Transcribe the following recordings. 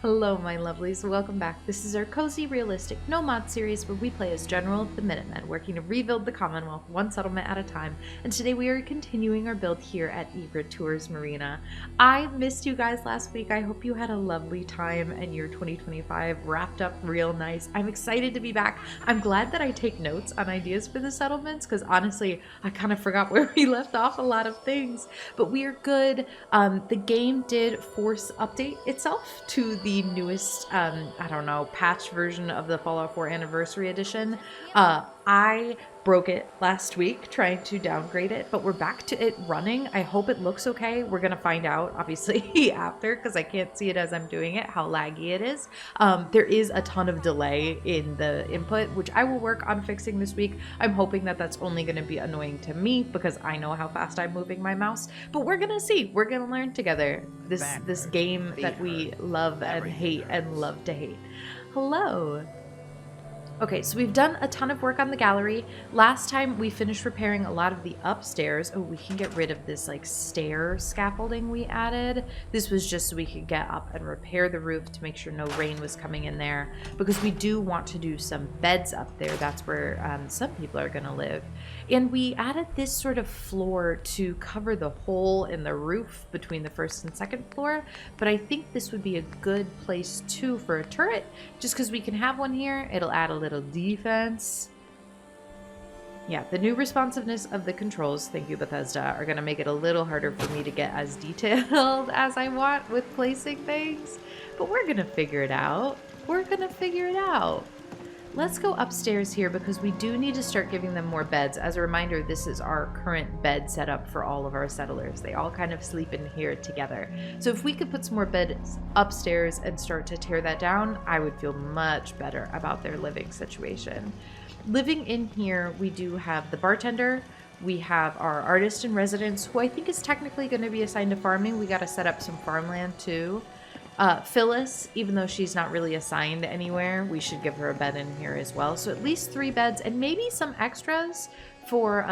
Hello, my lovelies. Welcome back. This is our cozy, realistic, no mod series where we play as General of the Minutemen, working to rebuild the Commonwealth one settlement at a time. And today we are continuing our build here at Egret Tours Marina. I missed you guys last week. I hope you had a lovely time and your 2025 wrapped up real nice. I'm excited to be back. I'm glad that I take notes on ideas for the settlements because honestly, I kind of forgot where we left off a lot of things. But we are good. The game did force update itself to the newest, I don't know, patch version of the Fallout 4 Anniversary Edition. I broke it last week trying to downgrade it, but we're back to it running. I hope it looks okay. We're gonna find out, obviously, after, because I can't see it as I'm doing it, how laggy it is. There is a ton of delay in the input, which I will work on fixing this week. I'm hoping that that's only gonna be annoying to me because I know how fast I'm moving my mouse, but we're gonna see. We're gonna learn together this game that we love and hate and love to hate. Hello. Okay, so we've done a ton of work on the gallery. Last time we finished repairing a lot of the upstairs. Oh, we can get rid of this like stair scaffolding we added. This was just so we could get up and repair the roof to make sure no rain was coming in there because we do want to do some beds up there. That's where some people are gonna live. And we added this sort of floor to cover the hole in the roof between the first and second floor. But I think this would be a good place too for a turret, just because we can have one here. It'll add a little defense. Yeah, the new responsiveness of the controls, thank you Bethesda, are going to make it a little harder for me to get as detailed as I want with placing things. But we're going to figure it out. We're going to figure it out. Let's go upstairs here because we do need to start giving them more beds. As a reminder, this is our current bed setup for all of our settlers. They all kind of sleep in here together. So if we could put some more beds upstairs and start to tear that down, I would feel much better about their living situation. Living in here, we do have the bartender. We have our artist in residence, who I think is technically going to be assigned to farming. We got to set up some farmland too. Phyllis, even though she's not really assigned anywhere, we should give her a bed in here as well. So at least 3 beds and maybe some extras for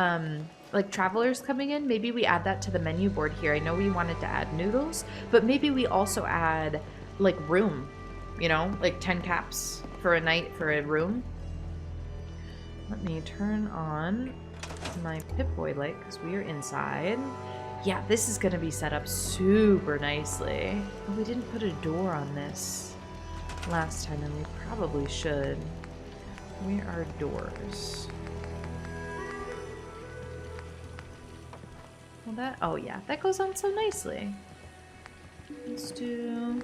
like travelers coming in. Maybe we add that to the menu board here. I know we wanted to add noodles, but maybe we also add like room, you know, like 10 caps for a night for a room. Let me turn on my Pip-Boy light because we are inside. Yeah, this is going to be set up super nicely. Oh, we didn't put a door on this last time, and we probably should. Where are doors? Well, oh yeah, that goes on so nicely. Let's do,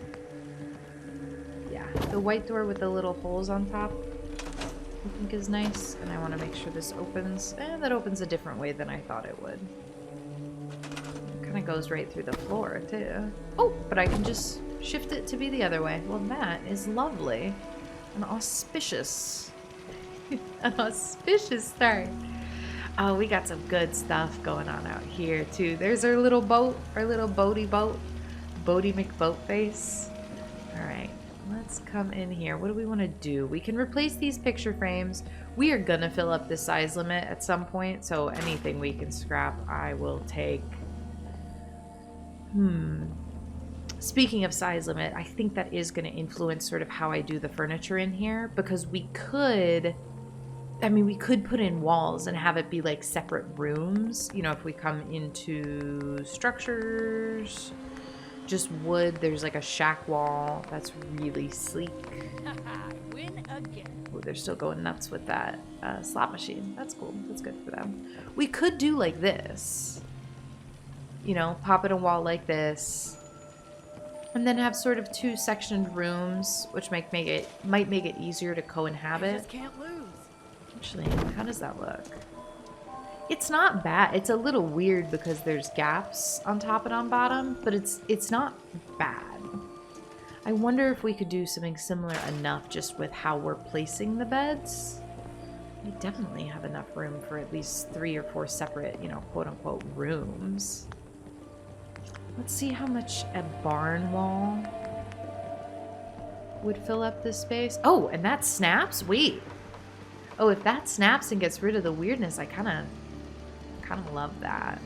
yeah, the white door with the little holes on top I think is nice, and I want to make sure this opens. That opens a different way than I thought it would. Kind of goes right through the floor too. Oh, but I can just shift it to be the other way. Well, that is lovely. An auspicious an auspicious start. Oh, we got some good stuff going on out here too. There's our little boat, our little boaty McBoatface. All right, let's come in here. What do we want to do? We can replace these picture frames. We are gonna fill up the size limit at some point, so anything we can scrap I will take. Speaking of size limit, I think that is going to influence sort of how I do the furniture in here, because we could, I mean, we could put in walls and have it be like separate rooms. You know, if we come into structures, just wood, there's like a shack wall that's really sleek. Win again. Oh, they're still going nuts with that slot machine. That's cool. That's good for them. We could do like this. You know, pop in a wall like this, and then have sort of 2 sectioned rooms, which might make it easier to co-inhabit. Just can't lose. Actually, how does that look? It's not bad. It's a little weird because there's gaps on top and on bottom, but it's not bad. I wonder if we could do something similar enough just with how we're placing the beds. We definitely have enough room for at least 3 or 4 separate, you know, quote-unquote rooms. Let's see how much a barn wall would fill up this space. Oh, and that snaps? Wait. Oh, if that snaps and gets rid of the weirdness, I kind of love that.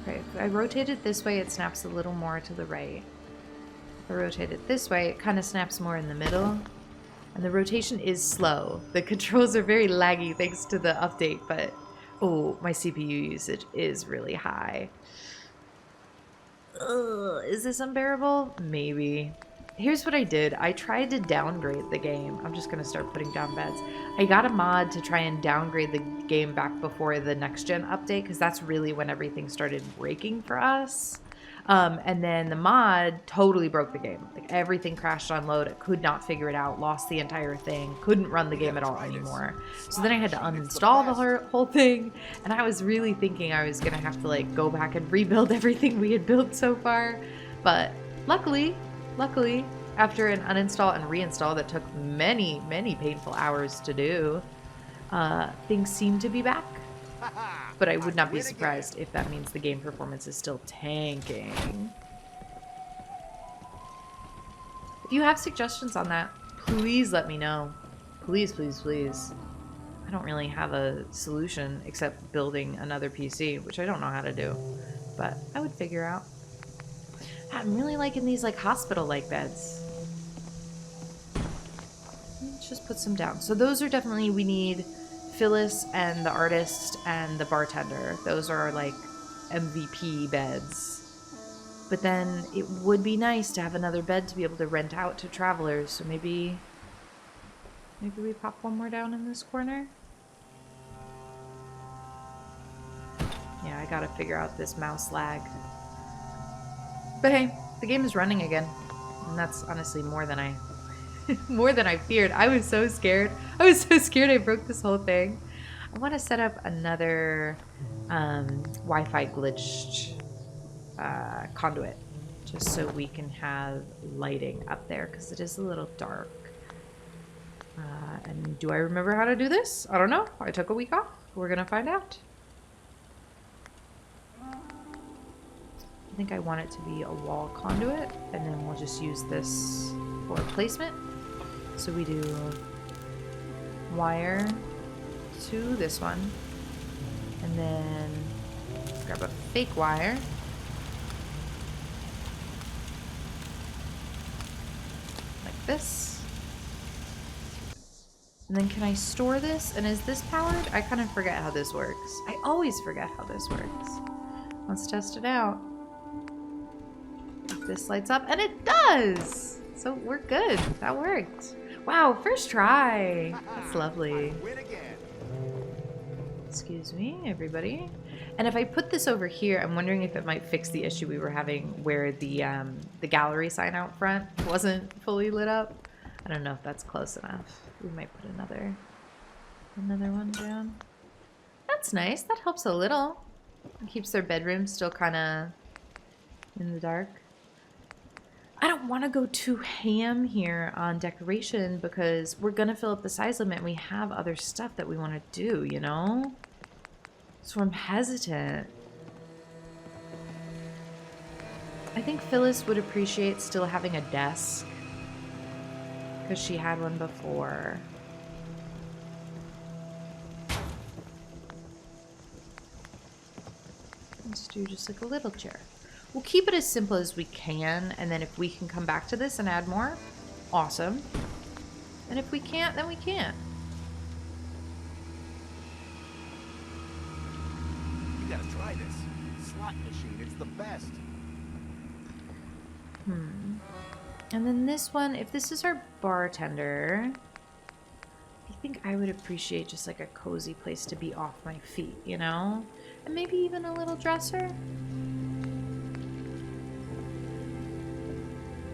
Okay, if I rotate it this way, it snaps a little more to the right. If I rotate it this way, it kind of snaps more in the middle. And the rotation is slow. The controls are very laggy thanks to the update, but oh, my CPU usage is really high. Ugh, is this unbearable? Maybe. Here's what I did. I tried to downgrade the game. I'm just going to start putting down beds. I got a mod to try and downgrade the game back before the next gen update because that's really when everything started breaking for us. And then the mod totally broke the game. Like everything crashed on load. It could not figure it out. Lost the entire thing. Couldn't run the game at all anymore. So then I had to uninstall the whole thing. And I was really thinking I was gonna have to like go back and rebuild everything we had built so far. But luckily, after an uninstall and reinstall that took many, many painful hours to do, things seem to be back. But I would not be surprised if that means the game performance is still tanking. If you have suggestions on that, please let me know. Please, please, please. I don't really have a solution except building another PC, which I don't know how to do. But I would figure out. I'm really liking these like hospital-like beds. Let's just put some down. So those are definitely, we need Phyllis and the artist and the bartender. Those are like MVP beds. But then it would be nice to have another bed to be able to rent out to travelers. So maybe we pop one more down in this corner. Yeah, I gotta figure out this mouse lag. But hey, the game is running again. And that's honestly more than I feared. I was so scared. I broke this whole thing. I want to set up another Wi-Fi glitched conduit just so we can have lighting up there because it is a little dark. And do I remember how to do this? I don't know. I took a week off. We're going to find out. I think I want it to be a wall conduit, and then we'll just use this for placement. So we do wire to this one, and then grab a fake wire. Like this. And then can I store this? And is this powered? I kind of forget how this works. I always forget how this works. Let's test it out. If this lights up, and it does! So we're good. That worked. Wow, first try. That's lovely. Excuse me, everybody. And if I put this over here, I'm wondering if it might fix the issue we were having where the gallery sign out front wasn't fully lit up. I don't know if that's close enough. We might put another one down. That's nice. That helps a little. It keeps their bedroom still kind of in the dark. I don't want to go too ham here on decoration because we're going to fill up the size limit and we have other stuff that we want to do, you know? So I'm hesitant. I think Phyllis would appreciate still having a desk because she had one before. Let's do just like a little chair. We'll keep it as simple as we can, and then if we can come back to this and add more, awesome. And if we can't, then we can't. You gotta try this. Slot machine, it's the best. And then this one, if this is our bartender, I think I would appreciate just like a cozy place to be off my feet, you know? And maybe even a little dresser.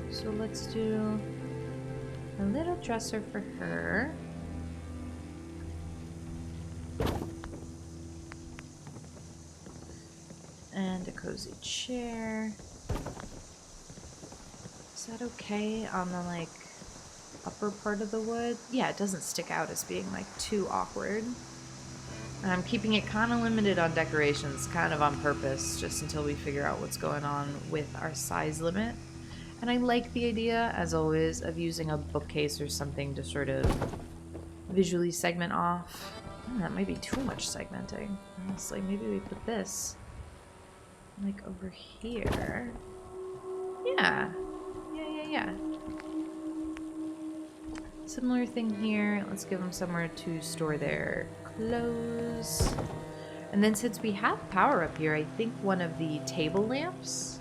So let's do a little dresser for her. And a cozy chair. Is that okay on the like upper part of the wood? Yeah, it doesn't stick out as being like too awkward. And I'm keeping it kind of limited on decorations, kind of on purpose, just until we figure out what's going on with our size limit. And I like the idea, as always, of using a bookcase or something to sort of visually segment off. That might be too much segmenting, honestly. Maybe we put this Like over here. Yeah. Yeah. Similar thing here. Let's give them somewhere to store their clothes. And then since we have power up here, I think one of the table lamps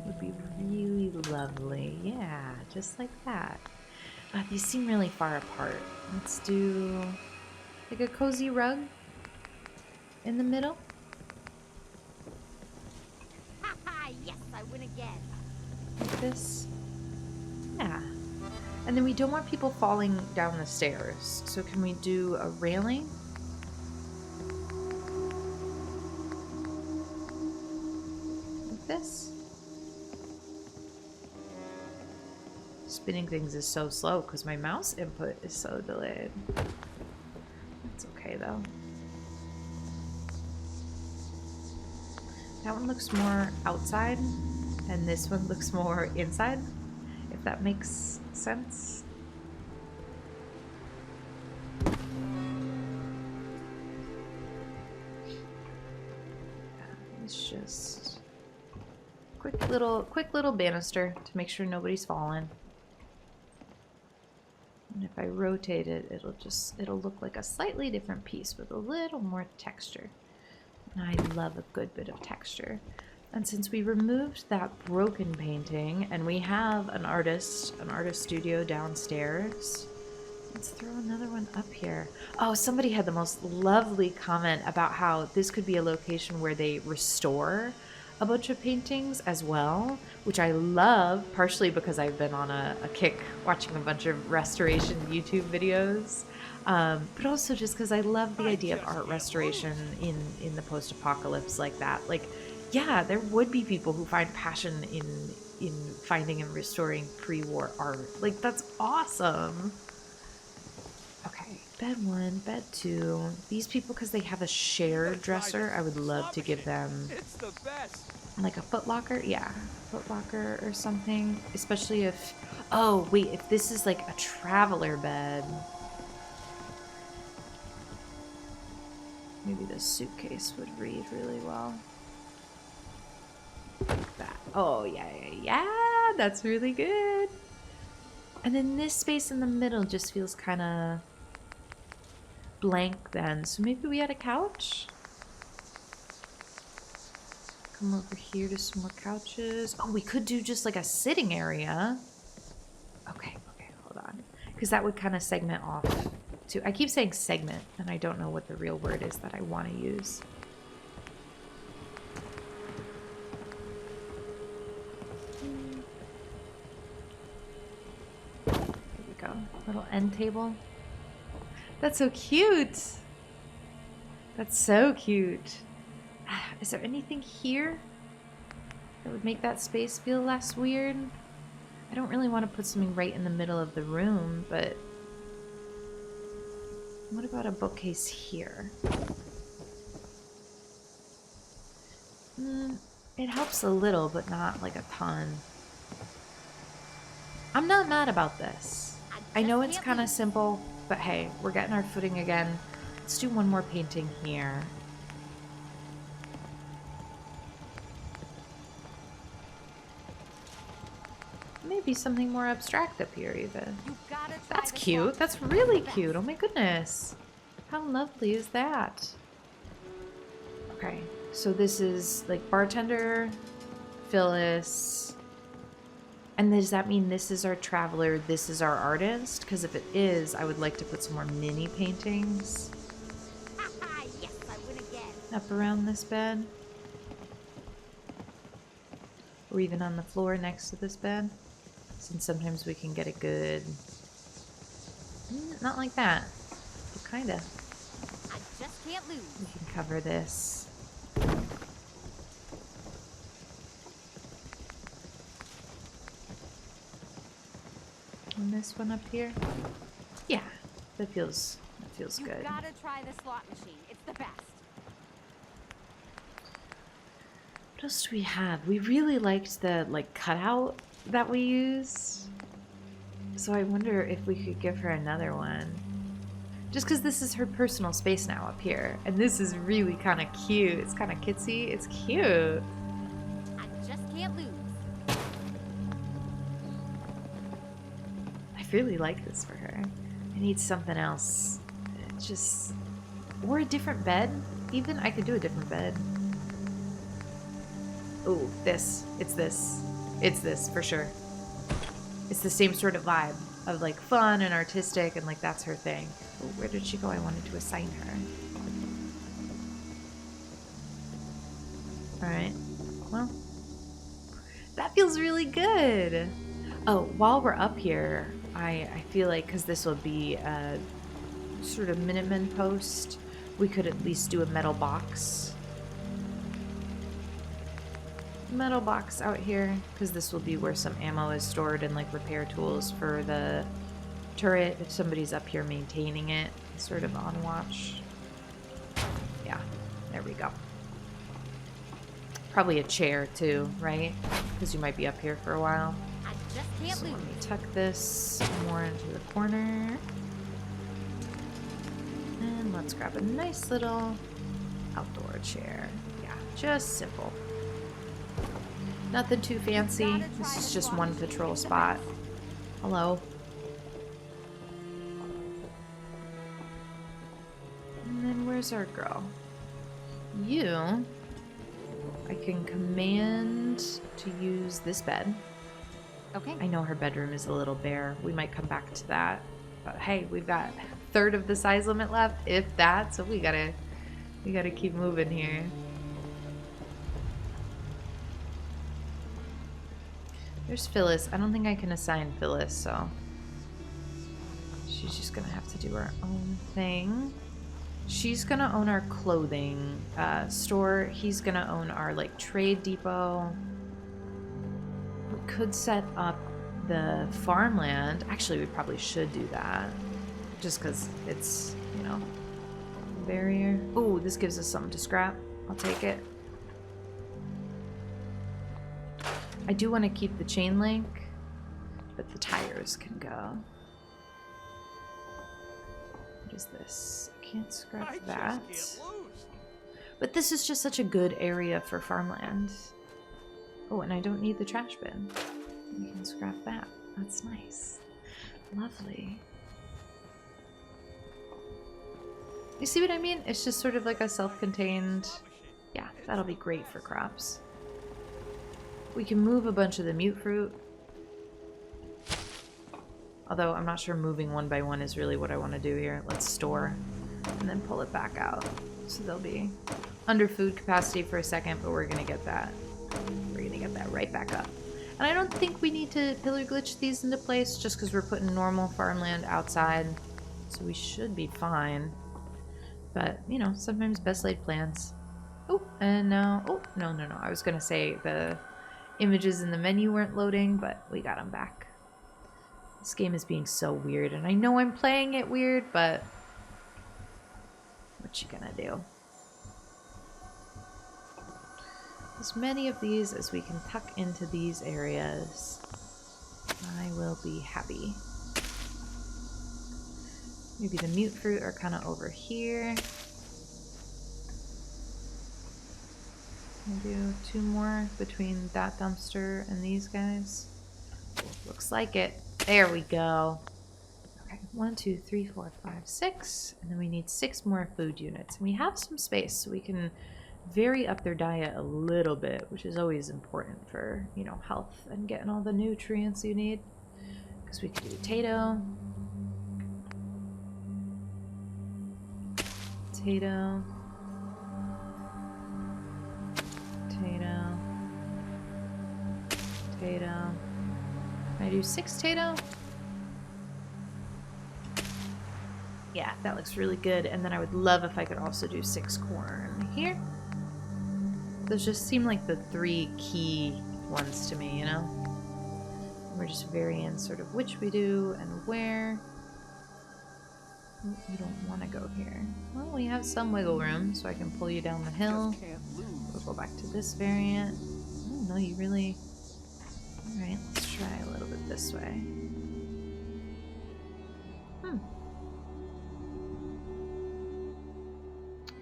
would be really lovely. Yeah, just like that. These seem really far apart. Let's do like a cozy rug in the middle. Haha, yes, I win again. Like this. Yeah. And then we don't want people falling down the stairs. So can we do a railing? Like this. Spinning things is so slow because my mouse input is so delayed. That's okay though. That one looks more outside and this one looks more inside, if that makes sense. It's just quick little banister to make sure nobody's falling. And if I rotate it, it'll look like a slightly different piece with a little more texture. And I love a good bit of texture. And since we removed that broken painting and we have an artist studio downstairs, let's throw another one up here. Oh, somebody had the most lovely comment about how this could be a location where they restore a bunch of paintings as well, which I love, partially because I've been on a kick watching a bunch of restoration YouTube videos, but also just because I love the idea of art restoration in the post-apocalypse like that. Like, yeah, there would be people who find passion in finding and restoring pre-war art. Like, that's awesome. Okay, bed 1, bed 2. These people, because they have a shared dresser, I would love to give them It's the best. like a footlocker. Yeah, footlocker or something. Especially if, oh wait, if this is like a traveler bed, maybe this suitcase would read really well. Like that. Oh yeah, that's really good. And then this space in the middle just feels kind of blank then. So maybe we had a couch? Come over here to some more couches. Oh, we could do just like a sitting area. Okay, hold on. Because that would kind of segment off to... I keep saying segment, and I don't know what the real word is that I want to use. There we go. Little end table. That's so cute. That's so cute. Is there anything here that would make that space feel less weird? I don't really want to put something right in the middle of the room, but what about a bookcase here? It helps a little, but not like a ton. I'm not mad about this. I know it's kind of simple, but hey, we're getting our footing again. Let's do one more painting here. Maybe something more abstract up here even. That's cute. That's really cute. Oh my goodness. How lovely is that? Okay, so this is like bartender, Phyllis. And does that mean this is our traveler, this is our artist? Because if it is, I would like to put some more mini paintings Yes, I win again. up around this bed. Or even on the floor next to this bed. Since sometimes we can get a good... not like that, but kinda. I just can't lose. We can cover this. And this one up here. Yeah, that feels good. You gotta try the slot machine. It's the best. What else do we have? We really liked the like cutout that we used. So I wonder if we could give her another one. Just because this is her personal space now up here. And this is really kind of cute. It's kind of kitsy. It's cute. I just can't lose. I really like this for her. I need something else. Just... Or a different bed. Even, I could do a different bed. Ooh, this. It's this. It's this, for sure. It's the same sort of vibe of like fun and artistic and like that's her thing. Ooh, where did she go? I wanted to assign her. Alright. Well, that feels really good. Oh, while we're up here, I feel like, because this will be a sort of Minutemen post, we could at least do a metal box. Metal box out here, because this will be where some ammo is stored and like repair tools for the turret if somebody's up here maintaining it, sort of on watch. Yeah, there we go. Probably a chair too, right? Because you might be up here for a while. I just can't So lose. let me tuck this more into the corner. And let's grab a nice little outdoor chair. Yeah, just simple. Nothing too fancy. This is just one patrol spot. Hello. And then where's our girl? You, I can command to use this bed. Okay. I know her bedroom is a little bare. We might come back to that. But hey, we've got a third of the size limit left, if that, so we gotta keep moving here. There's Phyllis. I don't think I can assign Phyllis, so she's just gonna have to do her own thing. She's gonna own our clothing store. He's gonna own our like trade depot. We could set up the farmland. Actually, we probably should do that, just because it's, you know, a barrier. Oh, this gives us something to scrap. I'll take it. I do want to keep the chain link, but the tires can go. What is this? I can't scrap that. But this is just such a good area for farmland. Oh, and I don't need the trash bin. We can scrap that. That's nice. Lovely. You see what I mean? It's just sort of like a self-contained... Yeah, that'll be great for crops. We can move a bunch of the mute fruit. Although I'm not sure moving one by one is really what I want to do here. Let's store and then pull it back out. So they'll be under food capacity for a second, but we're going to get that. We're going to get that right back up. And I don't think we need to pillar glitch these into place just because we're putting normal farmland outside. So we should be fine. But, you know, sometimes best laid plans. Oh, and now... Oh, no. I was going to say the images in the menu weren't loading, but we got them back. This game is being so weird, and I know I'm playing it weird, but... What you gonna do? As many of these as we can tuck into these areas, I will be happy. Maybe the mute fruit are kind of over here. I'll do 2 more between that dumpster and these guys. Looks like it. There we go. Okay, 1, 2, 3, 4, 5, 6. And then we need 6 more food units. And we have some space, so we can vary up their diet a little bit, which is always important for, you know, health and getting all the nutrients you need. Because we could do potato. Potato. Potato. Potato. Can I do 6 potato? Yeah, that looks really good. And then I would love if I could also do 6 corn here. Those just seem like the 3 key ones to me, you know? We're just varying sort of which we do and where. You don't want to go here. Well, we have some wiggle room, so I can pull you down the hill. We'll go back to this variant. Oh, no, you really... Alright, let's try a little bit this way.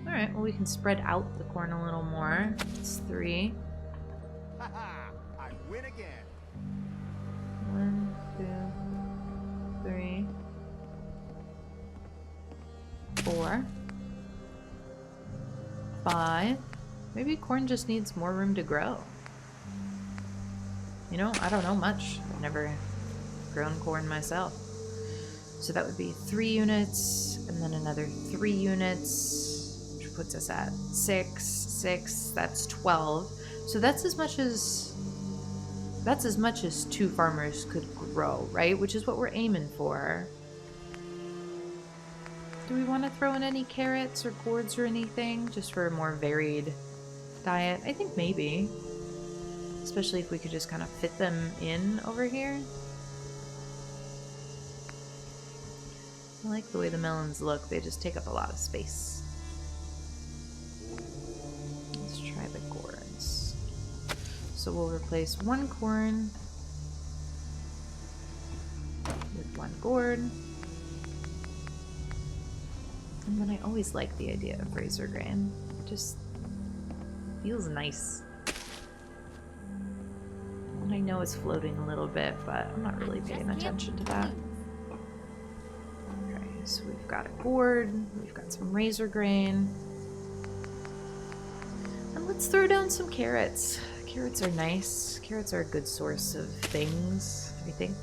Alright, well we can spread out the corn a little more. It's 3. Haha! I win again. 1, 2, 3, 4, 5. Maybe corn just needs more room to grow. You know, I don't know much. I've never grown corn myself. So that would be 3 units, and then another 3 units, which puts us at 6, that's 12. So that's as much as 2 farmers could grow, right? Which is what we're aiming for. Do we want to throw in any carrots or gourds or anything, just for a more varied diet? I think maybe. Especially if we could just kind of fit them in over here. I like the way the melons look. They just take up a lot of space. Let's try the gourds. So we'll replace 1 corn with 1 gourd. And then I always like the idea of razor grain. It just feels nice. And I know it's floating a little bit, but I'm not really paying attention to that. Okay, so we've got a gourd, we've got some razor grain. And let's throw down some carrots. Carrots are nice. Carrots are a good source of things, I think.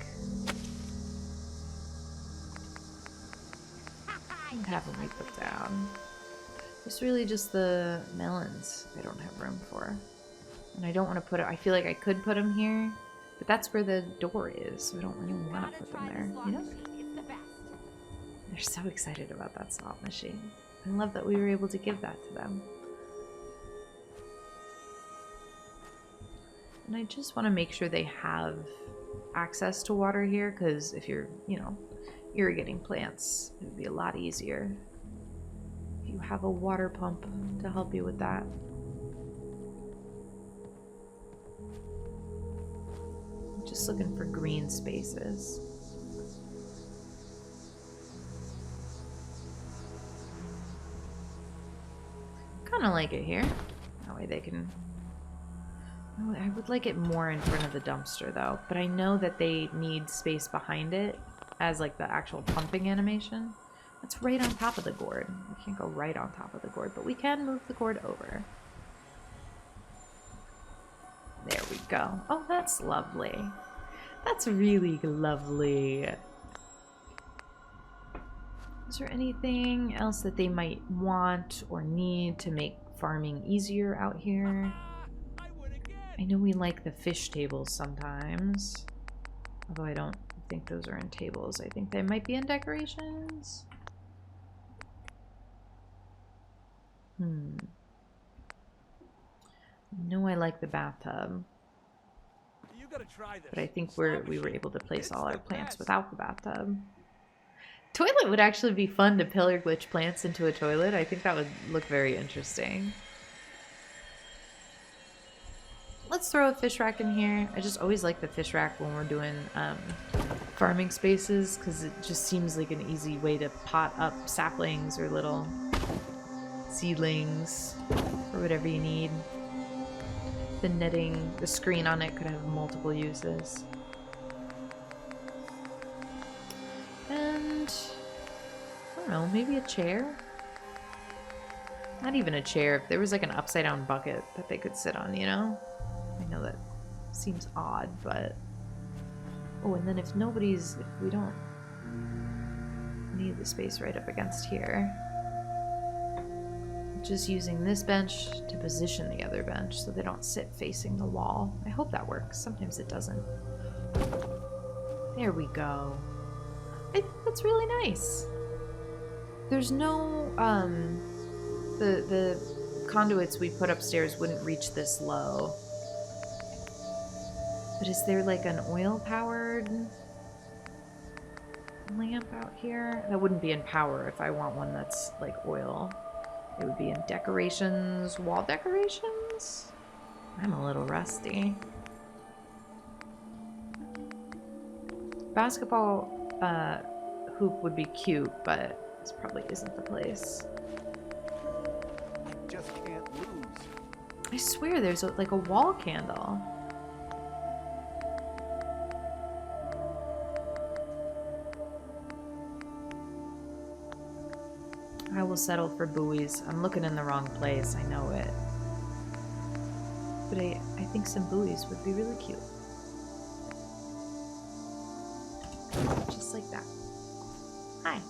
What haven't we put down? It's really just the melons I don't have room for. And I don't want to put it, I feel like I could put them here, but that's where the door is, so I don't really want to put them there, you know? They're so excited about that slot machine. I love that we were able to give that to them. And I just want to make sure they have access to water here, because if you're, you know, irrigating plants, it would be a lot easier if you have a water pump to help you with that. Just looking for green spaces. Kind of like it here. That way they can... Oh, I would like it more in front of the dumpster though, but I know that they need space behind it as like the actual pumping animation. That's right on top of the gourd. We can't go right on top of the gourd, but we can move the gourd over. There we go. Oh, that's lovely. That's really lovely. Is there anything else that they might want or need to make farming easier out here? I know we like the fish tables sometimes. Although I don't think those are in tables. I think they might be in decorations. No, I like the bathtub. You gotta try this. But I think we were able to place all our plants without the bathtub. Toilet would actually be fun to pillar glitch plants into a toilet. I think that would look very interesting. Let's throw a fish rack in here. I just always like the fish rack when we're doing farming spaces, because it just seems like an easy way to pot up saplings or little seedlings or whatever you need. The netting, the screen on it could have multiple uses. And I don't know, maybe a chair? Not even a chair. If there was like an upside down bucket that they could sit on, you know? I know that seems odd, but... Oh, and then if we don't need the space right up against here, just using this bench to position the other bench so they don't sit facing the wall. I hope that works. Sometimes it doesn't. There we go. I think that's really nice. There's no, the conduits we put upstairs wouldn't reach this low. But is there like an oil-powered lamp out here? That wouldn't be in power if I want one that's like oil. It would be in decorations, wall decorations? I'm a little rusty. Basketball hoop would be cute, but this probably isn't the place. I swear there's like a wall candle. I will settle for buoys. I'm looking in the wrong place. I know it. But I think some buoys would be really cute. Just like that. Hi.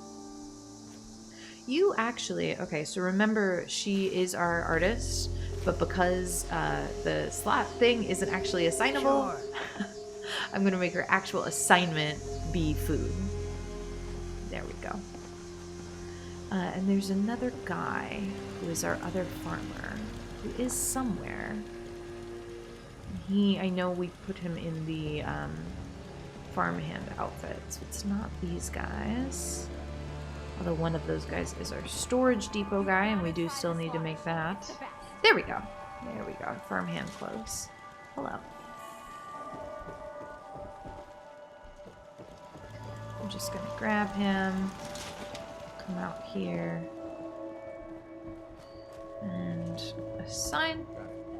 You actually... Okay, so remember, she is our artist, but because the slot thing isn't actually assignable, sure. I'm going to make her actual assignment be food. There we go. And there's another guy who is our other farmer, who is somewhere. I know we put him in the farmhand outfit, so it's not these guys. Although one of those guys is our storage depot guy, and we do still need to make that. There we go. There we go. Farmhand clothes. Hello. I'm just gonna grab him. Come out here and assign.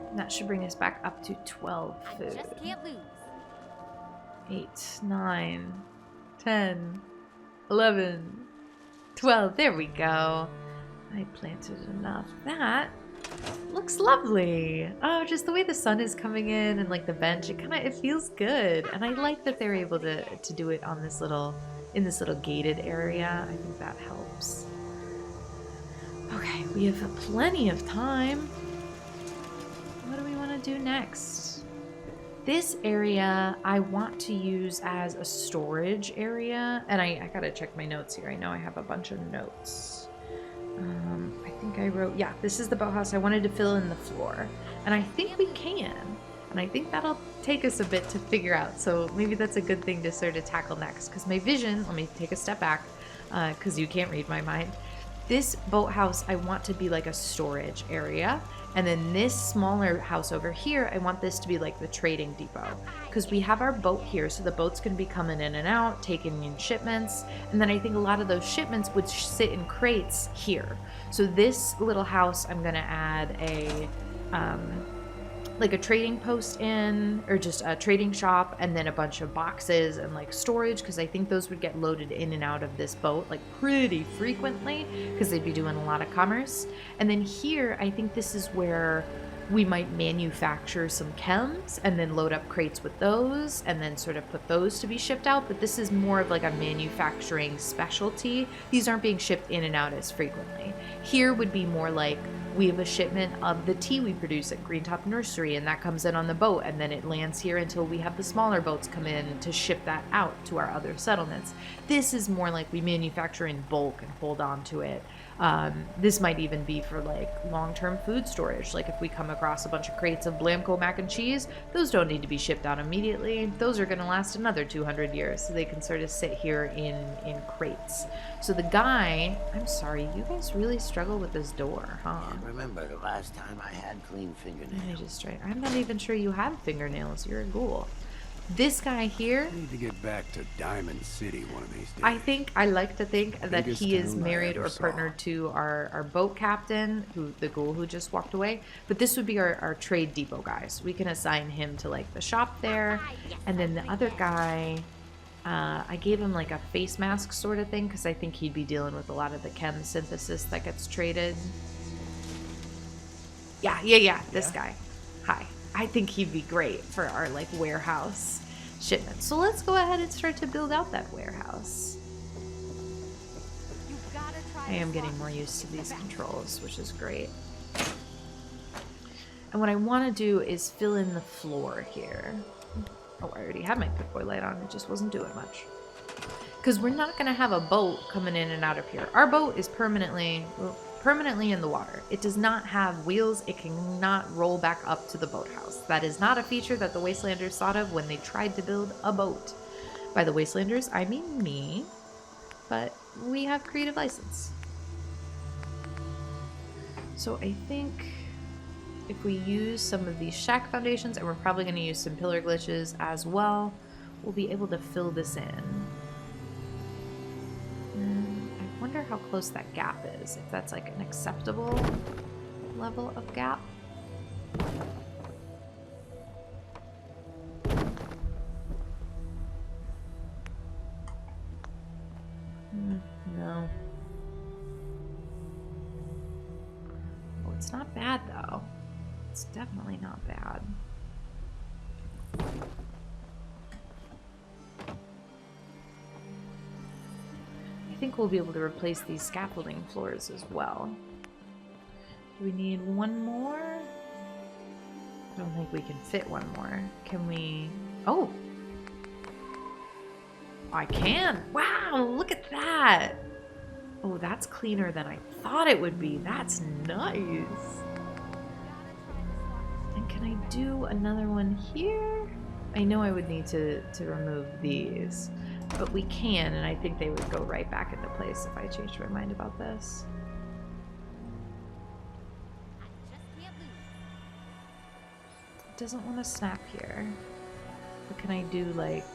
And that should bring us back up to 12 food. I just can't lose. 8, 9, 10, 11, 12. There we go. I planted enough. That looks lovely. Oh, just the way the sun is coming in and like the bench, it feels good. And I like that they're able to do it on this little gated area. I think that helps. Okay, we have plenty of time. What do we want to do next? This area I want to use as a storage area, and I gotta check my notes here. I know I have a bunch of notes. I think I wrote, yeah, this is the boathouse. I wanted to fill in the floor, and I think we can. And I think that'll take us a bit to figure out. So maybe that's a good thing to sort of tackle next. Because my vision, let me take a step back, because you can't read my mind. This boathouse, I want to be like a storage area. And then this smaller house over here, I want this to be like the trading depot. Because we have our boat here, so the boat's going to be coming in and out, taking in shipments. And then I think a lot of those shipments would sit in crates here. So this little house, I'm going to add a... like a trading post in, or just a trading shop, and then a bunch of boxes and like storage, because I think those would get loaded in and out of this boat like pretty frequently, because they'd be doing a lot of commerce. And then here, I think this is where we might manufacture some chems and then load up crates with those and then sort of put those to be shipped out. But this is more of like a manufacturing specialty. These aren't being shipped in and out as frequently. Here would be more like, we have a shipment of the tea we produce at Greentop Nursery, and that comes in on the boat, and then it lands here until we have the smaller boats come in to ship that out to our other settlements. This is more like we manufacture in bulk and hold on to it. This might even be for like long-term food storage. Like if we come across a bunch of crates of Blamco mac and cheese, those don't need to be shipped out immediately. Those are going to last another 200 years, so they can sort of sit here in crates. So the guy, I'm sorry, you guys really struggle with this door, huh? I remember the last time I had clean fingernails. Let me just try. I'm not even sure you have fingernails. You're a ghoul. This guy here, I need to get back to Diamond City one of these days. I like to think that Biggest he is town I married ever or saw. partnered to our boat captain, the ghoul who just walked away. But this would be our trade depot guy. So we can assign him to like the shop there. And then the other guy, I gave him like a face mask sort of thing, because I think he'd be dealing with a lot of the chem synthesis that gets traded. Yeah, this guy. Hi. I think he'd be great for our like warehouse shipment. So let's go ahead and start to build out that warehouse. I am getting more used to these controls, which is great. And what I want to do is fill in the floor here. Oh, I already had my Pip-Boy light on. It just wasn't doing much. Because we're not going to have a boat coming in and out of here. Our boat is permanently in the water. It does not have wheels. It cannot roll back up to the boathouse. That is not a feature that the Wastelanders thought of when they tried to build a boat. By the Wastelanders, I mean me. But we have creative license. So I think if we use some of these shack foundations, and we're probably going to use some pillar glitches as well, we'll be able to fill this in. And I wonder how close that gap is, if that's like an acceptable level of gap. No. Oh, it's not bad though. It's definitely not bad. I think we'll be able to replace these scaffolding floors as well. Do we need one more? I don't think we can fit one more. Can we? Oh! I can! Wow, look at that! Oh, that's cleaner than I thought it would be. That's nice. And can I do another one here? I know I would need to remove these, but we can, and I think they would go right back into place if I changed my mind about this. It doesn't want to snap here. But can I do like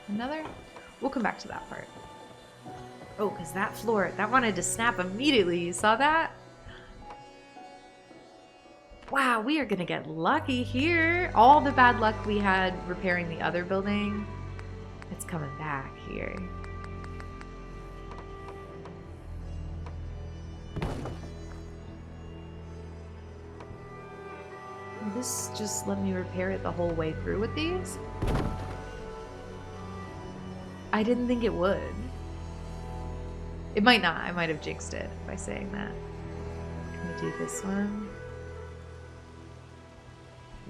another? We'll come back to that part. Oh, because that floor, that wanted to snap immediately. You saw that? Wow, we are going to get lucky here. All the bad luck we had repairing the other building, it's coming back here. Will this just let me repair it the whole way through with these? I didn't think it would. It might not. I might have jinxed it by saying that. Can we do this one?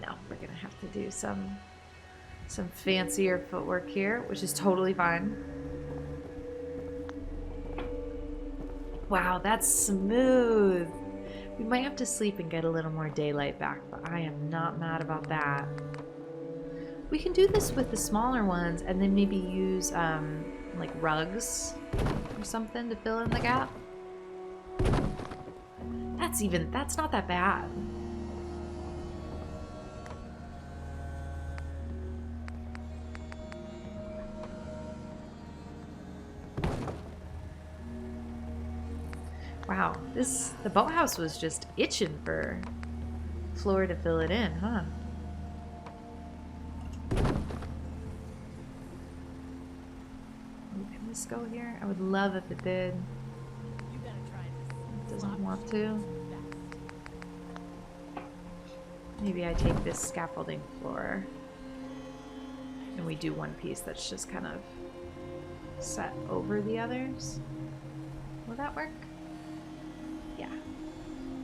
No, we're gonna have to do some fancier footwork here, which is totally fine. Wow, that's smooth. We might have to sleep and get a little more daylight back, but I am not mad about that. We can do this with the smaller ones and then maybe use like rugs or something to fill in the gap. That's not that bad. Wow, the boathouse was just itching for floor to fill it in, huh? Can this go here? I would love if it did. It doesn't want to. Maybe I take this scaffolding floor and we do one piece that's just kind of set over the others. Will that work? Yeah.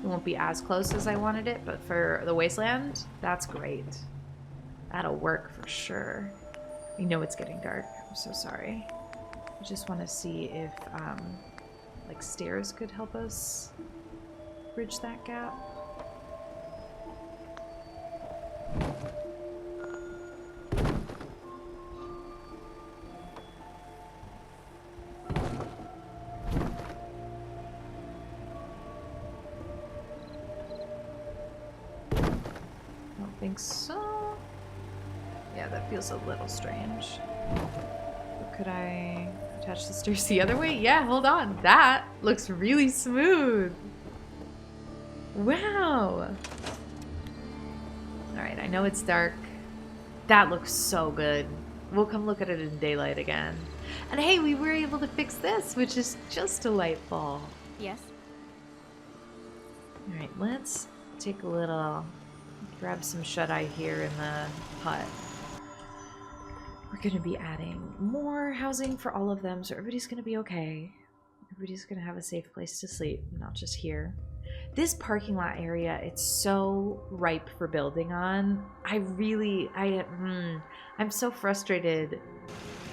It won't be as close as I wanted it, but for the wasteland, that's great. That'll work for sure. I know it's getting dark. I'm so sorry. I just want to see if like stairs could help us bridge that gap. So yeah, that feels a little strange. Could I attach the stairs the other way? Yeah, hold on. That looks really smooth. Wow. All right, I know it's dark. That looks so good. We'll come look at it in daylight again. And hey, we were able to fix this, which is just delightful. Yes. All right, let's take a little... grab some shut-eye here in the hut. We're going to be adding more housing for all of them, so everybody's going to be okay. Everybody's going to have a safe place to sleep, not just here. This parking lot area, it's so ripe for building on. I'm so frustrated.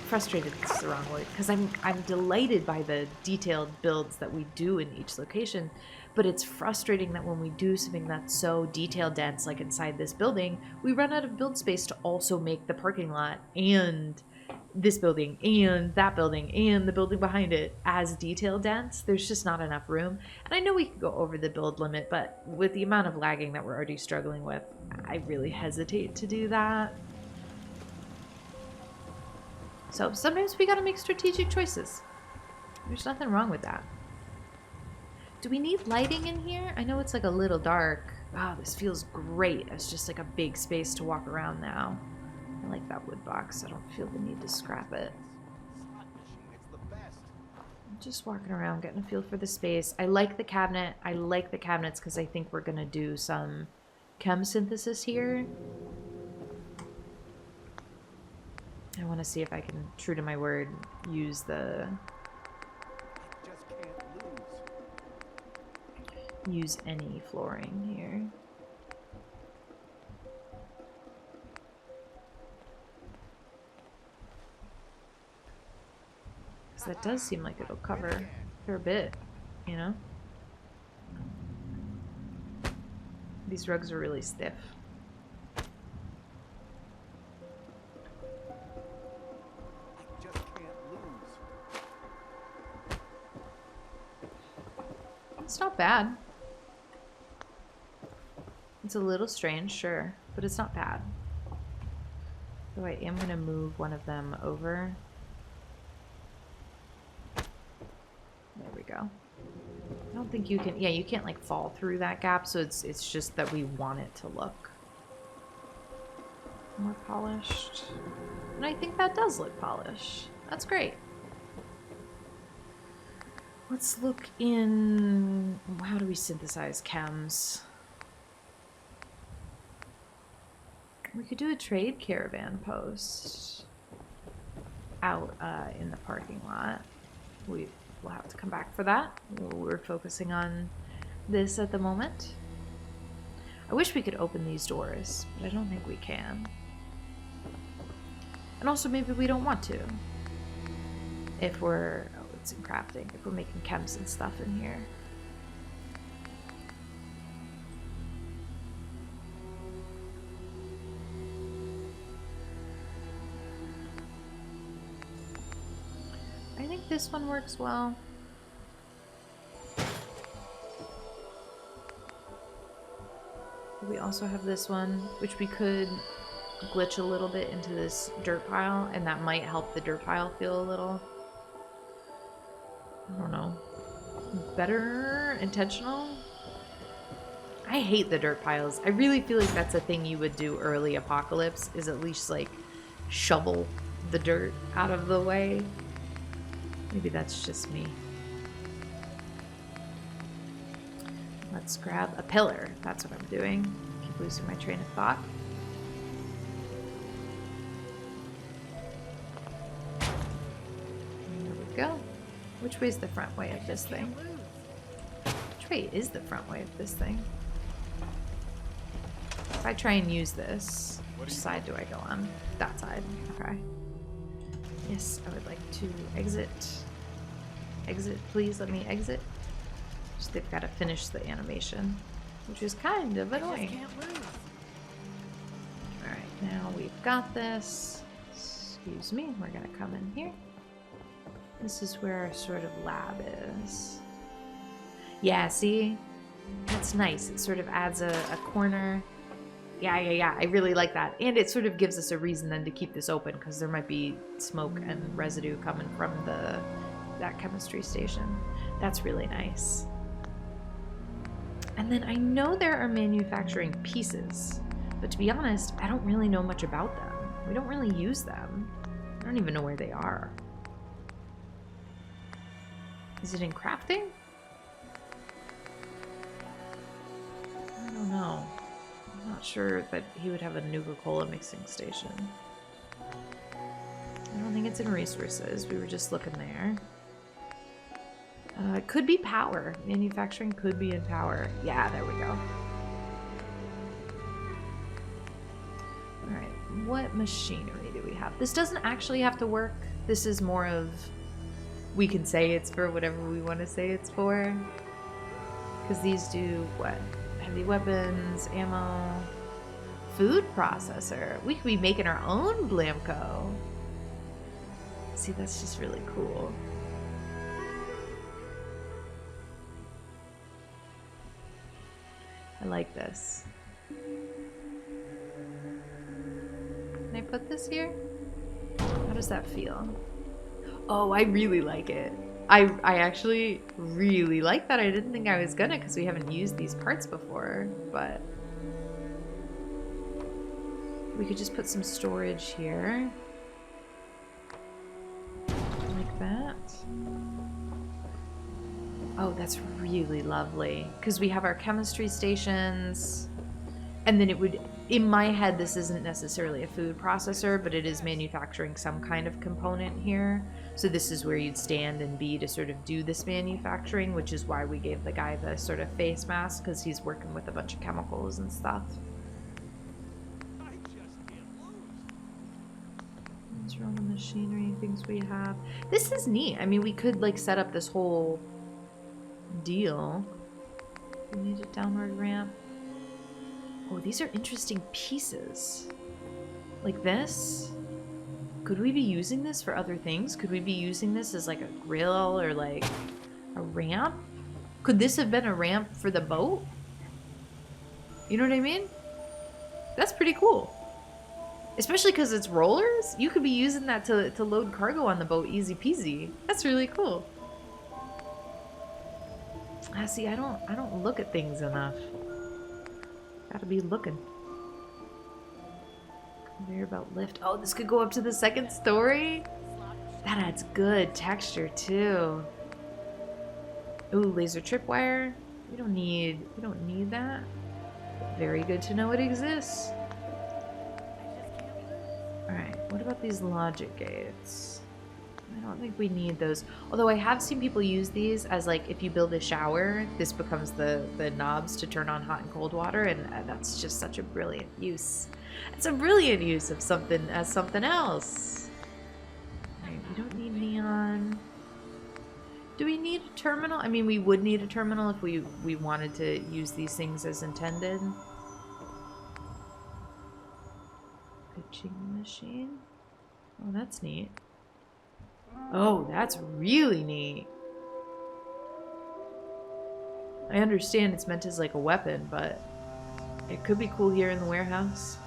Frustrated is the wrong word, because I'm delighted by the detailed builds that we do in each location. But it's frustrating that when we do something that's so detail dense, like inside this building, we run out of build space to also make the parking lot and this building and that building and the building behind it as detail dense. There's just not enough room. And I know we could go over the build limit, but with the amount of lagging that we're already struggling with, I really hesitate to do that. So sometimes we gotta make strategic choices. There's nothing wrong with that. Do we need lighting in here? I know it's like a little dark. Wow, this feels great. It's just like a big space to walk around now. I like that wood box. I don't feel the need to scrap it. Slot machine, it's the best. I'm just walking around, getting a feel for the space. I like the cabinet. I like the cabinets because I think we're going to do some chem synthesis here. I want to see if I can, true to my word, use the... I just can't lose. use any flooring here. Because that does seem like it'll cover a fair bit, you know? These rugs are really stiff. I just can't lose. It's not bad. It's a little strange, sure, but it's not bad. So I am going to move one of them over. There we go. I don't think you can, yeah, you can't like fall through that gap, so it's just that we want it to look more polished. And I think that does look polished. That's great. Let's look in, how do we synthesize chems? We could do a trade caravan post out in the parking lot. We'll have to come back for that. We're focusing on this at the moment. I wish we could open these doors, but I don't think we can. And also maybe we don't want to. If we're, oh, it's in crafting, if we're making chems and stuff in here. I think this one works well. We also have this one, which we could glitch a little bit into this dirt pile, and that might help the dirt pile feel a little, I don't know, better, intentional. I hate the dirt piles. I really feel like that's a thing you would do early apocalypse, is at least like shovel the dirt out of the way. Maybe that's just me. Let's grab a pillar. That's what I'm doing. Keep losing my train of thought. There we go. Which way is the front way of this thing? Which way is the front way of this thing? If I try and use this, which side do I go on? That side. Okay. Yes, I would like to exit. Exit, please let me exit. Just they've got to finish the animation, which is kind of annoying. Alright, now we've got this. Excuse me, we're gonna come in here. This is where our sort of lab is. Yeah, see? That's nice. It sort of adds a corner. Yeah, I really like that. And it sort of gives us a reason then to keep this open, because there might be smoke and residue coming from that chemistry station. That's really nice. And then I know there are manufacturing pieces, but to be honest, I don't really know much about them. We don't really use them. I don't even know where they are. Is it in crafting? I don't know. I'm not sure that he would have a Nuka-Cola mixing station. I don't think it's in resources. We were just looking there. It could be power. Manufacturing could be in power. Yeah, there we go. Alright, what machinery do we have? This doesn't actually have to work. This is more of, we can say it's for whatever we want to say it's for. Because these do what? Heavy weapons, ammo, food processor. We could be making our own Blamco. See, that's just really cool. I like this. Can I put this here? How does that feel? Oh, I really like it. I actually really like that. I didn't think I was gonna because we haven't used these parts before, but we could just put some storage here. Like that. Oh, that's really lovely. Because we have our chemistry stations, and then it would, in my head, this isn't necessarily a food processor, but it is manufacturing some kind of component here. So this is where you'd stand and be to sort of do this manufacturing, which is why we gave the guy the sort of face mask, because he's working with a bunch of chemicals and stuff. I just can't lose. What's wrong with machinery, things we have. This is neat. I mean, we could like set up this whole deal. We need a downward ramp. Oh, these are interesting pieces. Like this. Could we be using this for other things? Could we be using this as like a grill or like a ramp? Could this have been a ramp for the boat? You know what I mean? That's pretty cool. Especially because it's rollers. You could be using that to load cargo on the boat easy peasy. That's really cool. Ah, see, I don't look at things enough. Gotta be looking. Conveyor belt lift. Oh, this could go up to the second story? That adds good texture too. Ooh, laser tripwire. We don't need that. Very good to know it exists. Alright, what about these logic gates? I don't think we need those. Although I have seen people use these as like if you build a shower, this becomes the knobs to turn on hot and cold water, and that's just such a brilliant use. It's a brilliant use of something as something else. Alright, we don't need neon. Do we need a terminal? I mean, we would need a terminal if we wanted to use these things as intended. Pitching machine. Oh, that's neat. Oh, that's really neat. I understand it's meant as like a weapon, but it could be cool here in the warehouse.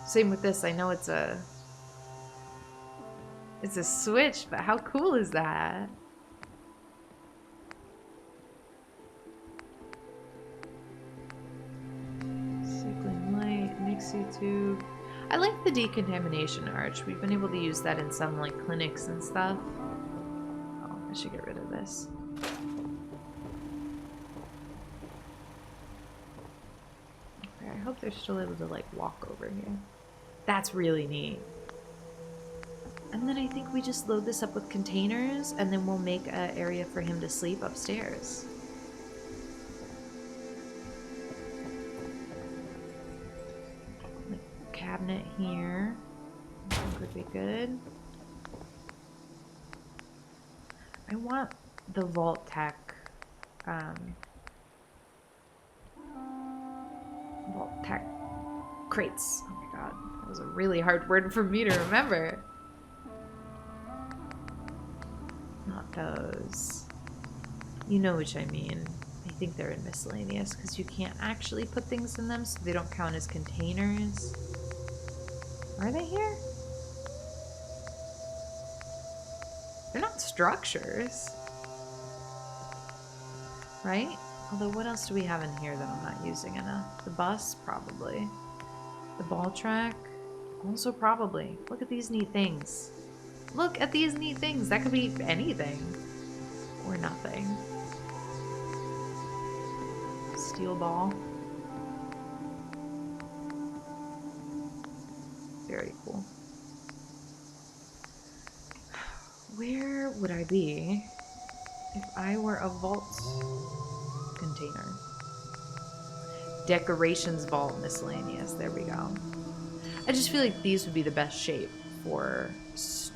Same with this. I know it's a switch, but how cool is that? Cycling light, Nixie tube. I like the decontamination arch. We've been able to use that in some like clinics and stuff. Oh, I should get rid of this. Okay, I hope they're still able to like walk over here. That's really neat. And then I think we just load this up with containers, and then we'll make an area for him to sleep upstairs. Cabinet here. I think would be good. I want the Vault Tech crates. Oh my god, that was a really hard word for me to remember. Not those. You know which I mean. I think they're in miscellaneous because you can't actually put things in them, so they don't count as containers. Are they here? They're not structures. Right? Although what else do we have in here that I'm not using enough? The bus, probably. The ball track, also probably. Look at these neat things. Look at these neat things. That could be anything. Or nothing. Steel ball. Very cool. Where would I be if I were a vault container? Decorations vault miscellaneous. There we go. I just feel like these would be the best shape for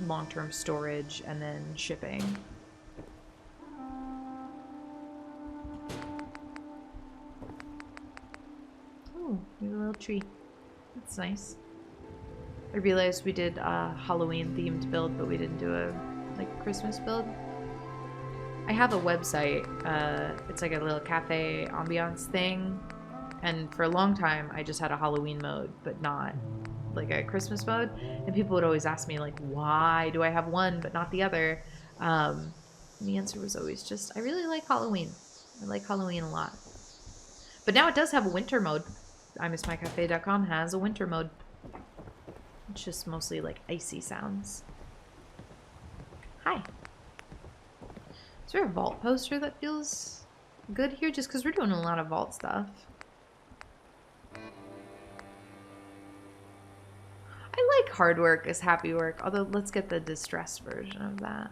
long-term storage and then shipping. Oh, we have a little tree. That's nice. I realized we did a Halloween themed build, but we didn't do a like Christmas build. I have a website. It's like a little cafe ambiance thing, and for a long time I just had a Halloween mode, but not like a Christmas mode, and people would always ask me like, why do I have one but not the other? And the answer was always just, I really like Halloween. I like Halloween a lot. But now it does have a winter mode. IMissMyCafe.com has a winter mode. It's just mostly like icy sounds. Hi. Is there a vault poster that feels good here? Just because we're doing a lot of vault stuff. I like hard work as happy work, although let's get the distressed version of that.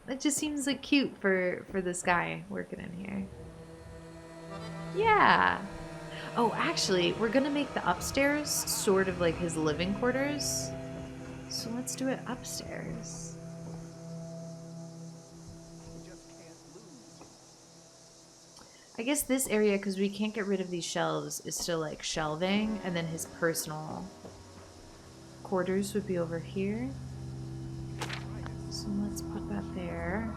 It just seems like cute for this guy working in here. Yeah. Oh, actually, we're gonna make the upstairs sort of like his living quarters. So let's do it upstairs. You just can't lose. I guess this area, because we can't get rid of these shelves, is still like shelving, and then his personal quarters would be over here. So let's put that there.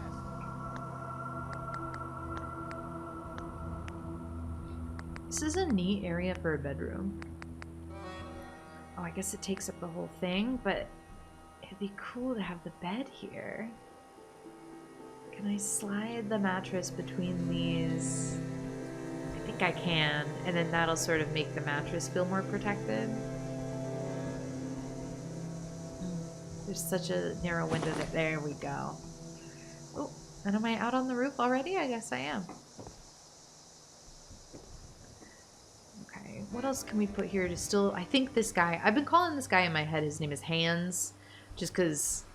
This is a neat area for a bedroom. Oh, I guess it takes up the whole thing, but it'd be cool to have the bed here. Can I slide the mattress between these? I think I can, and then that'll sort of make the mattress feel more protected. There's such a narrow window that there we go. Oh, and am I out on the roof already? I guess I am. Okay, what else can we put here to still... I think this guy... I've been calling this guy in my head, his name is Hands, just because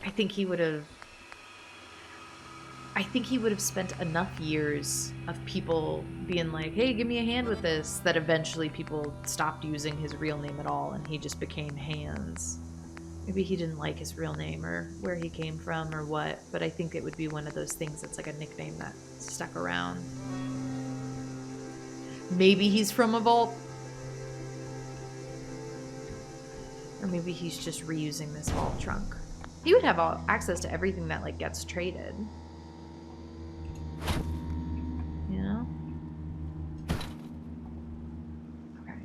I think he would have... I think he would have spent enough years of people being like, hey, give me a hand with this, that eventually people stopped using his real name at all, and he just became Hands. Maybe he didn't like his real name or where he came from or what, but I think it would be one of those things that's like a nickname that stuck around. Maybe he's from a vault. Or maybe he's just reusing this vault trunk. He would have access to everything that like gets traded. You know? Okay.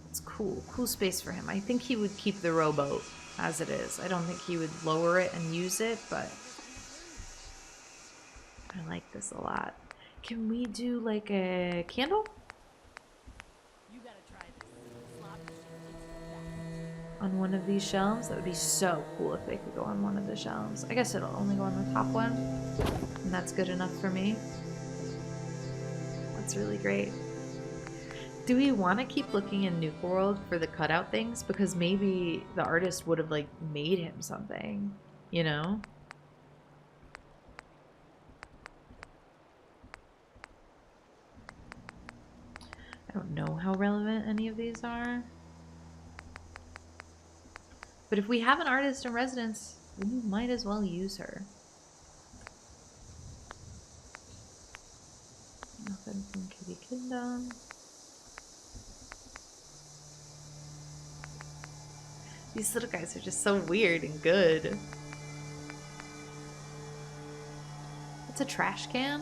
It's cool. Cool space for him. I think he would keep the rowboat as it is. I don't think he would lower it and use it, but I like this a lot. Can we do like a candle? You gotta try this. Slot machine. On one of these shelves? That would be so cool if they could go on one of the shelves. I guess it'll only go on the top one, and that's good enough for me. That's really great. Do we want to keep looking in Nuke World for the cutout things? Because maybe the artist would have like made him something, you know? I don't know how relevant any of these are. But if we have an artist in residence, we might as well use her. Nothing from Kitty Kingdom. These little guys are just so weird and good. It's a trash can?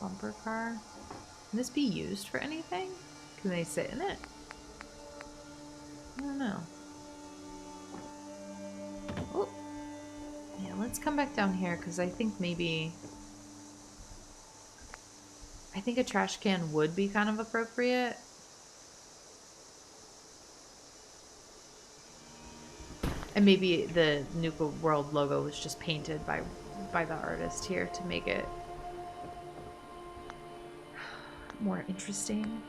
Bumper car? Can this be used for anything? Can they sit in it? I don't know. Oh. Yeah, let's come back down here because I think maybe... I think a trash can would be kind of appropriate. And maybe the Nuka World logo was just painted by the artist here to make it more interesting.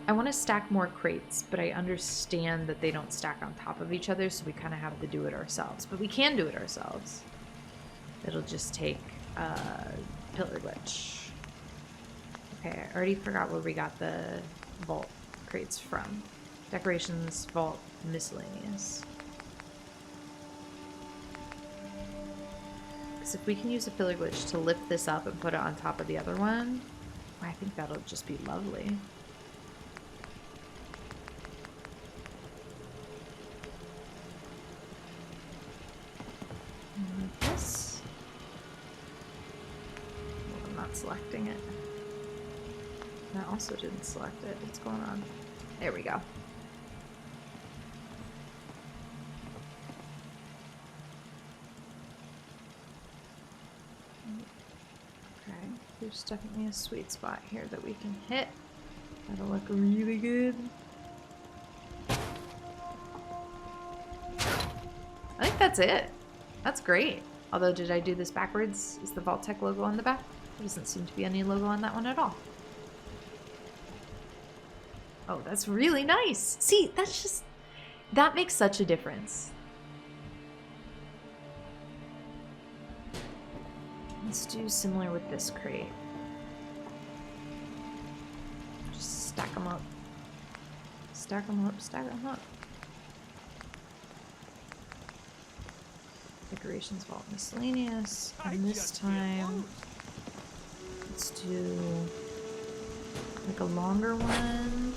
I want to stack more crates, but I understand that they don't stack on top of each other, so we kind of have to do it ourselves. But we can do it ourselves. It'll just take pillar glitch. Okay, I already forgot where we got the vault crates from. Decorations, vault, miscellaneous. Because if we can use a pillar glitch to lift this up and put it on top of the other one, I think that'll just be lovely. Like this. selecting it. That also didn't select it. What's going on? There we go. Okay, there's definitely a sweet spot here that we can hit. That'll look really good. I think that's it. That's great. Although, did I do this backwards? Is the Vault-Tec logo on the back? There doesn't seem to be any logo on that one at all. Oh, that's really nice. See, that's just... that makes such a difference. Let's do similar with this crate. Just stack them up. Stack them up, stack them up. Decorations, vault, miscellaneous. And this time, let's do like a longer one.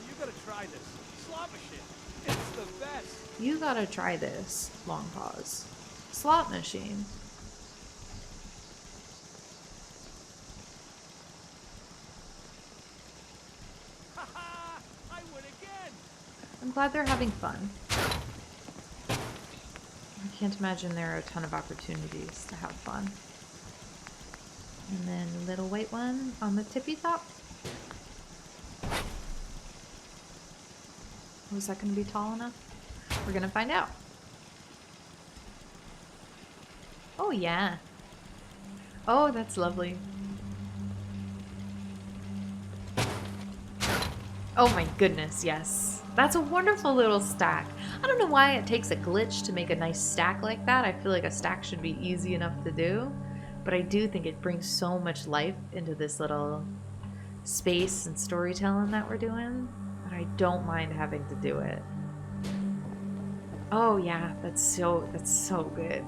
You gotta try this. Slot machine. It's the best. You gotta try this. Long pause. Slot machine. Haha! I win again. I'm glad they're having fun. I can't imagine there are a ton of opportunities to have fun. And then a little white one on the tippy top. Was that going to be tall enough? We're going to find out. Oh, yeah. Oh, that's lovely. Oh my goodness, yes. That's a wonderful little stack. I don't know why it takes a glitch to make a nice stack like that. I feel like a stack should be easy enough to do. But I do think it brings so much life into this little space and storytelling that we're doing that I don't mind having to do it. Oh yeah, that's so good.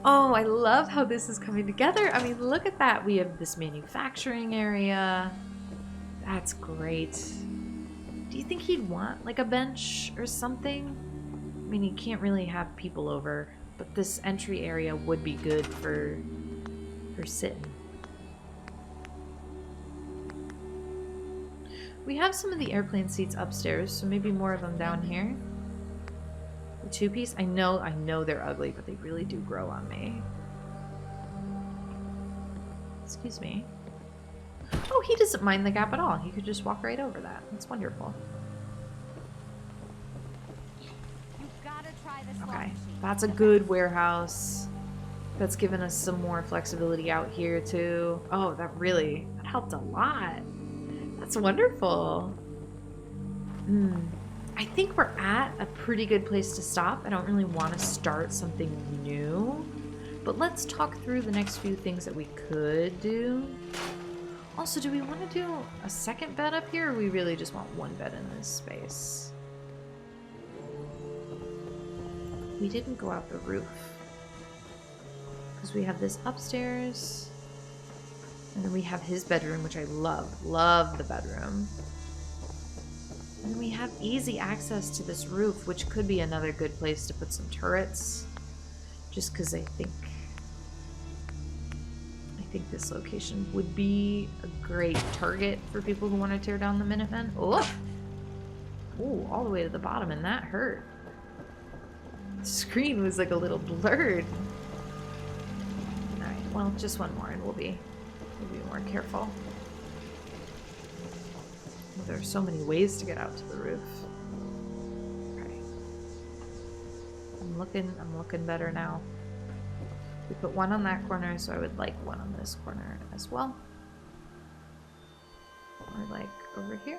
Oh, I love how this is coming together. I mean, look at that. We have this manufacturing area. That's great. Do you think he'd want like a bench or something? I mean, you can't really have people over, but this entry area would be good for sitting. We have some of the airplane seats upstairs, so maybe more of them down here. The two-piece, I know they're ugly, but they really do grow on me. Excuse me. Oh, he doesn't mind the gap at all. He could just walk right over that. That's wonderful. You've gotta try this slot Okay, machine. that's a good warehouse. That's given us some more flexibility out here too. Oh, that helped a lot. That's wonderful. I think we're at a pretty good place to stop. I don't really want to start something new, but let's talk through the next few things that we could do. Also, do we want to do a second bed up here, or we really just want one bed in this space? We didn't go out the roof. Because we have this upstairs. And then we have his bedroom, which I love. Love the bedroom. And then we have easy access to this roof, which could be another good place to put some turrets. Just because I think this location would be a great target for people who want to tear down the Minutemen. Oh! Ooh, all the way to the bottom, and that hurt. The screen was like a little blurred. Alright, well, just one more and we'll be more careful. Well, there are so many ways to get out to the roof. Okay. I'm looking better now. We put one on that corner, so I would like one on this corner as well. Or like over here.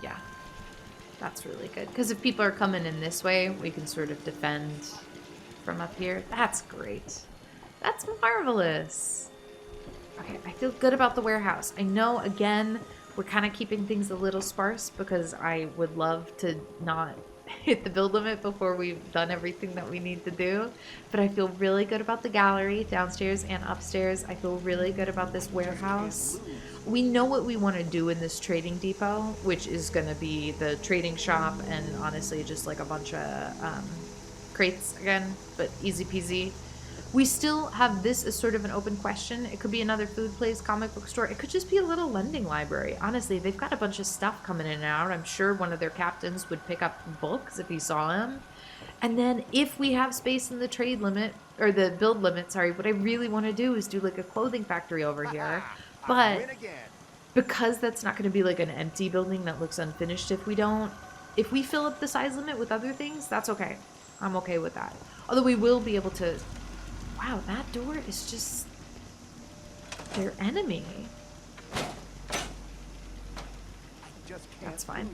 Yeah, that's really good. Because if people are coming in this way, we can sort of defend from up here. That's great. That's marvelous. Okay, I feel good about the warehouse. I know, again, we're kind of keeping things a little sparse because I would love to not hit the build limit before we've done everything that we need to do. But I feel really good about the gallery downstairs and upstairs. I feel really good about this warehouse. We know what we want to do in this trading depot, which is going to be the trading shop and honestly just like a bunch of crates again, but easy peasy. We still have this as sort of an open question. It could be another food place, comic book store. It could just be a little lending library. Honestly, they've got a bunch of stuff coming in and out. I'm sure one of their captains would pick up books if he saw him. And then if we have space in the trade limit, or the build limit, sorry, what I really want to do is do like a clothing factory over here. But because that's not going to be like an empty building that looks unfinished if we fill up the size limit with other things, that's okay. I'm okay with that. Although we will be able to... Wow, that door is just their enemy. That's fine.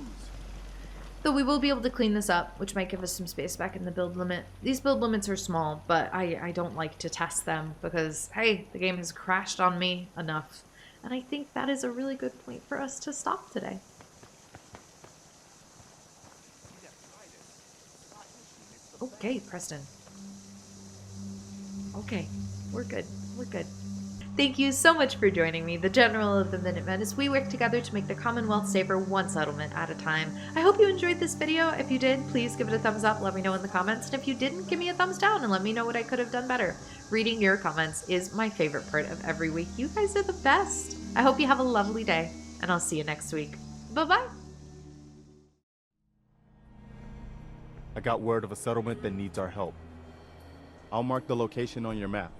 Though we will be able to clean this up, which might give us some space back in the build limit. These build limits are small, but I don't like to test them because, hey, the game has crashed on me enough. And I think that is a really good point for us to stop today. Okay, Preston. Okay, we're good. We're good. Thank you so much for joining me, the General of the Minutemen, as we work together to make the Commonwealth safer one settlement at a time. I hope you enjoyed this video. If you did, please give it a thumbs up, let me know in the comments, and if you didn't, give me a thumbs down and let me know what I could have done better. Reading your comments is my favorite part of every week. You guys are the best. I hope you have a lovely day, and I'll see you next week. Bye-bye. I got word of a settlement that needs our help. I'll mark the location on your map.